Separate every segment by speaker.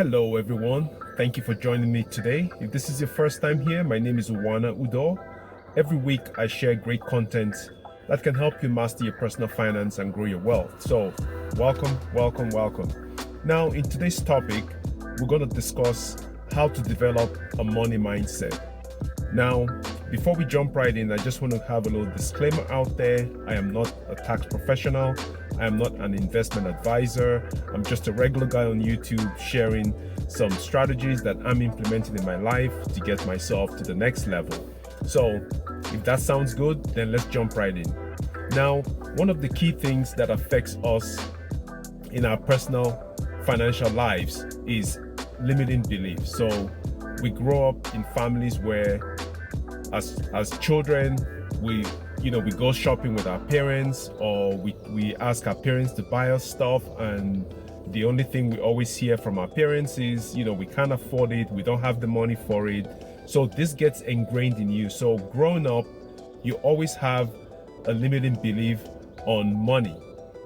Speaker 1: Hello everyone, thank you for joining me today. If this is your first time here, my name is Udoh. Every week I share great content that can help you master your personal finance and grow your wealth. So welcome. Now in today's topic, we're going to discuss how to develop a money mindset. Now, before we jump right in, I just want to have a little disclaimer out there. I am not a tax professional. I am not an investment advisor. I'm just a regular guy on YouTube sharing some strategies that I'm implementing in my life to get myself to the next level. So if that sounds good, then let's jump right in. Now, one of the key things that affects us in our personal financial lives is limiting beliefs. So we grow up in families where as children, we go shopping with our parents, or we ask our parents to buy us stuff, and the only thing we always hear from our parents is, we can't afford it, we don't have the money for it. So this gets ingrained in you. So growing up, you always have a limiting belief on money,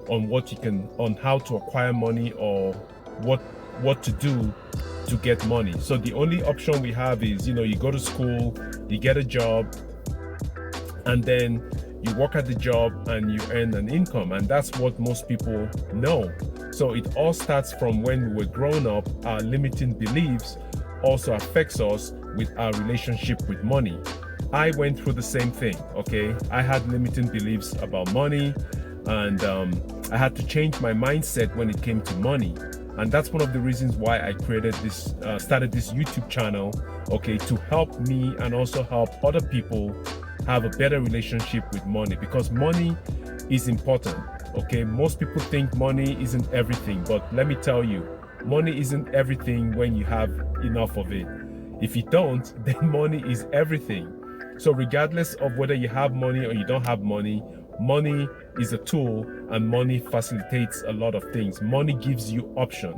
Speaker 1: on how to acquire money, or what to do to get money. So the only option we have is, you go to school, you get a job, and then you work at the job and you earn an income. And that's what most people know. So it all starts from when we were growing up. Our limiting beliefs also affects us with our relationship with money. I went through the same thing, okay? I had limiting beliefs about money, and I had to change my mindset when it came to money. And that's one of the reasons why I started this YouTube channel, okay, to help me and also help other people have a better relationship with money, because money is important, okay? Most people think money isn't everything, but let me tell you, money isn't everything when you have enough of it. If you don't, then money is everything. So regardless of whether you have money or you don't have money, money is a tool, and money facilitates a lot of things. Money gives you options.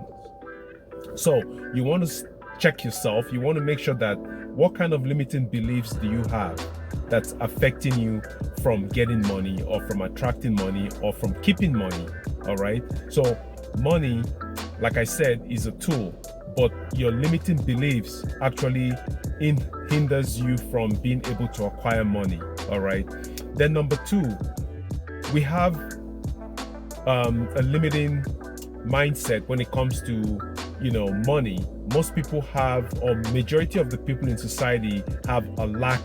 Speaker 1: So you want to check yourself. You want to make sure that what kind of limiting beliefs do you have that's affecting you from getting money, or from attracting money, or from keeping money. All right. So money, like I said, is a tool, but your limiting beliefs actually hinders you from being able to acquire money. All right. Then number two, we have a limiting mindset when it comes to money. Most people have, or majority of the people in society have, a lack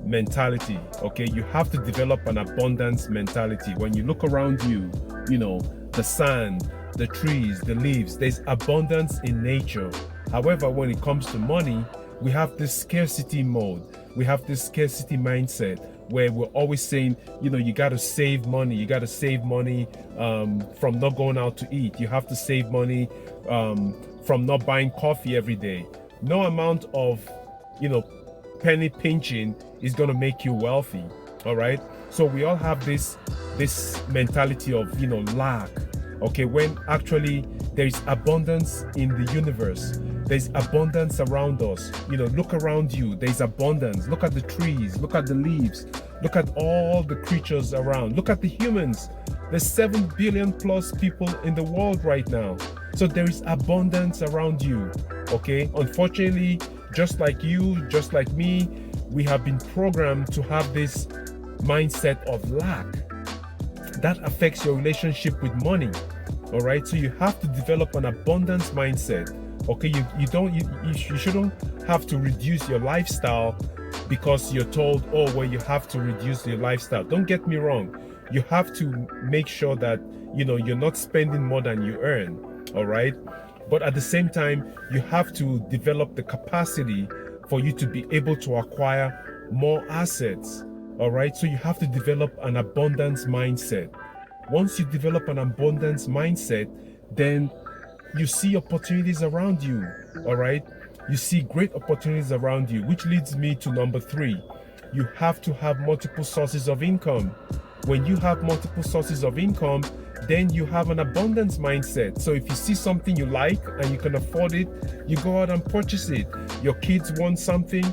Speaker 1: mentality. Okay, you have to develop an abundance mentality. When you look around you, the sand, the trees, the leaves, there's abundance in nature. However, when it comes to money, we have this scarcity mode. We have this scarcity mindset where we're always saying, you got to save money. You got to save money from not going out to eat. You have to save money from not buying coffee every day. No amount of, penny pinching is going to make you wealthy. All right. So we all have this mentality of, lack. Okay. When actually there is abundance in the universe. There's abundance around us. Look around you. There's abundance. Look at the trees. Look at the leaves. Look at all the creatures around. Look at the humans. There's 7 billion plus people in the world right now. So there is abundance around you. Okay. Unfortunately, just like you, just like me, we have been programmed to have this mindset of lack. That affects your relationship with money. All right. So you have to develop an abundance mindset. Okay, you shouldn't have to reduce your lifestyle because you're told, you have to reduce your lifestyle. Don't get me wrong. You have to make sure that, you're not spending more than you earn. All right. But at the same time, you have to develop the capacity for you to be able to acquire more assets. All right. So you have to develop an abundance mindset. Once you develop an abundance mindset, then you see opportunities around you. All right. You see great opportunities around you, which leads me to number 3. You have to have multiple sources of income. When you have multiple sources of income, then you have an abundance mindset. So if you see something you like and you can afford it, you go out and purchase it. Your kids want something,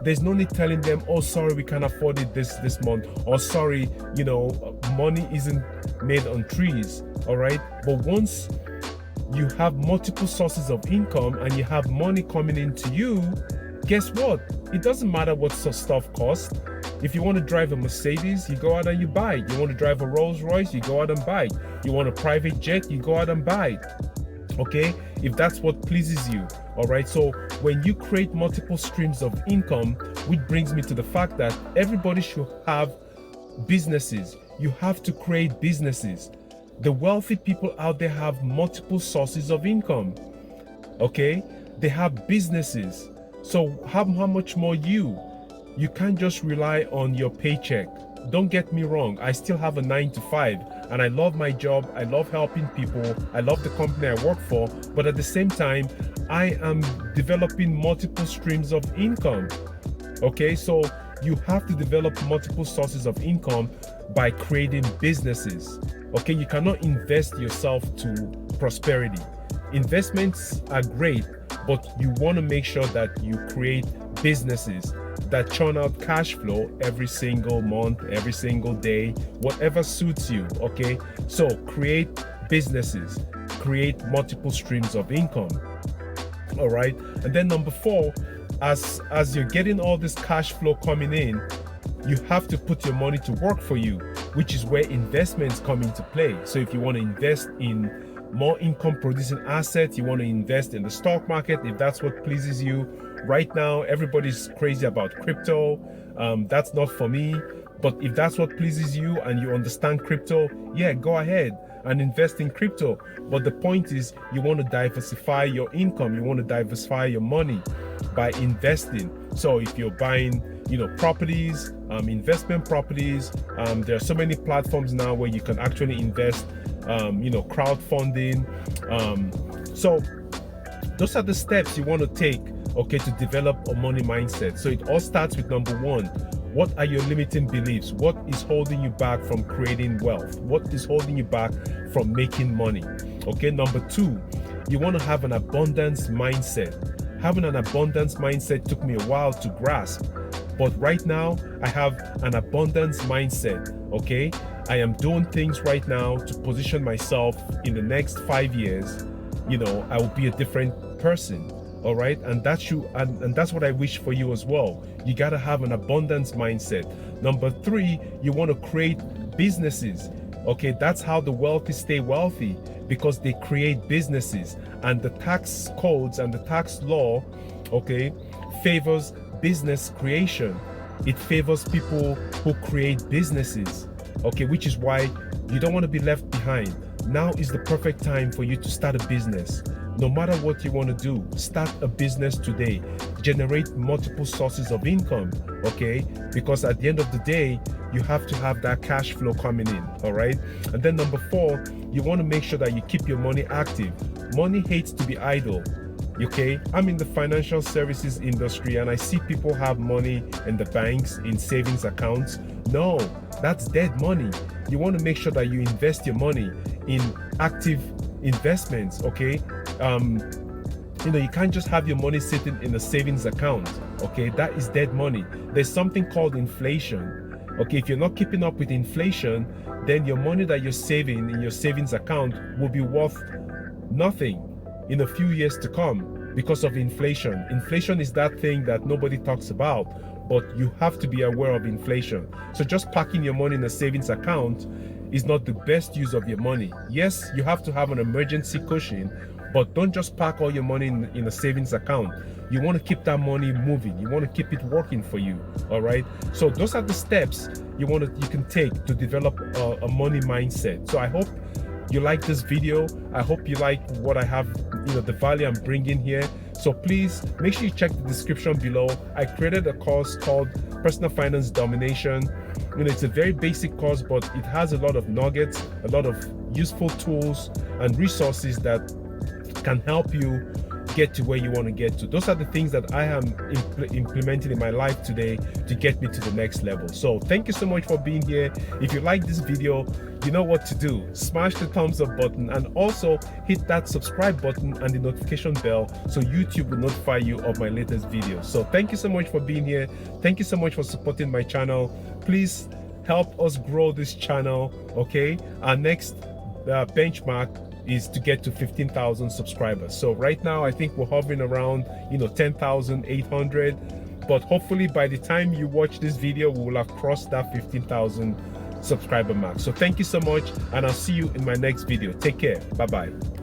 Speaker 1: there's no need telling them, sorry, we can't afford it this month, or sorry, money isn't made on trees. All right. But once you have multiple sources of income and you have money coming into you, guess what? It doesn't matter what stuff costs. If you want to drive a Mercedes, you go out and you buy it. You want to drive a Rolls Royce, you go out and buy it. You want a private jet, you go out and buy it. Okay, if that's what pleases you. All right, so when you create multiple streams of income, which brings me to the fact that everybody should have businesses. You have to create businesses. The wealthy people out there have multiple sources of income. Okay, they have businesses. So how much more you can't just rely on your paycheck. Don't get me wrong, I still have a 9-to-5 and I love my job. I love helping people. I love the company I work for, but at the same time, I am developing multiple streams of income. Okay, so you have to develop multiple sources of income by creating businesses. Okay, you cannot invest yourself to prosperity. Investments are great, but you want to make sure that you create businesses that churn out cash flow every single month, every single day, whatever suits you. Okay, so create businesses, create multiple streams of income. All right, and then number 4, as you're getting all this cash flow coming in, you have to put your money to work for you, which is where investments come into play. So if you want to invest in more income producing assets, you want to invest in the stock market, if that's what pleases you. Right now, everybody's crazy about crypto. That's not for me. But if that's what pleases you and you understand crypto, yeah, go ahead and invest in crypto. But the point is, you want to diversify your income. You want to diversify your money by investing. So if you're buying, properties, investment properties, there are so many platforms now where you can actually invest, crowdfunding. So those are the steps you want to take, okay, to develop a money mindset. So it all starts with number 1. What are your limiting beliefs? What is holding you back from creating wealth? What is holding you back from making money? Okay, number 2, you want to have an abundance mindset. Having an abundance mindset took me a while to grasp, but right now I have an abundance mindset. Okay, I am doing things right now to position myself in the next 5 years. I will be a different person. All right, and that's you, and that's what I wish for you as well. You got to have an abundance mindset. Number 3, you want to create businesses. Okay, that's how the wealthy stay wealthy, because they create businesses, and the tax codes and the tax law, okay, favors business creation. It favors people who create businesses. Okay, which is why you don't want to be left behind. Now is the perfect time for you to start a business. No matter what you want to do, start a business today. Generate multiple sources of income, okay? Because at the end of the day, you have to have that cash flow coming in, all right? And then number 4, you want to make sure that you keep your money active. Money hates to be idle, okay? I'm in the financial services industry and I see people have money in the banks, in savings accounts. No, that's dead money. You want to make sure that you invest your money in active investments, okay? You can't just have your money sitting in a savings account, okay? That is dead money. There's something called inflation, okay? If you're not keeping up with inflation, then your money that you're saving in your savings account will be worth nothing in a few years to come because of inflation. Inflation is that thing that nobody talks about, but you have to be aware of inflation. So just parking your money in a savings account is not the best use of your money. Yes, you have to have an emergency cushion, but don't just park all your money in a savings account. You want to keep that money moving. You want to keep it working for you, all right? So those are the steps you can take to develop a money mindset. So I hope you like this video. I hope you like what I have, the value I'm bringing here. So please make sure you check the description below. I created a course called Personal Finance Domination. It's a very basic course, but it has a lot of nuggets, a lot of useful tools and resources that can help you get to where you want to get to. Those are the things that I am implementing in my life today to get me to the next level. So thank you so much for being here. If you like this video, you know what to do. Smash the thumbs up button and also hit that subscribe button and the notification bell so YouTube will notify you of my latest videos. So thank you so much for being here. Thank you so much for supporting my channel. Please help us grow this channel, okay? Our next benchmark is to get to 15,000 subscribers. So right now, I think we're hovering around, 10,800. But hopefully by the time you watch this video, we will have crossed that 15,000 subscriber mark. So thank you so much, and I'll see you in my next video. Take care. Bye-bye.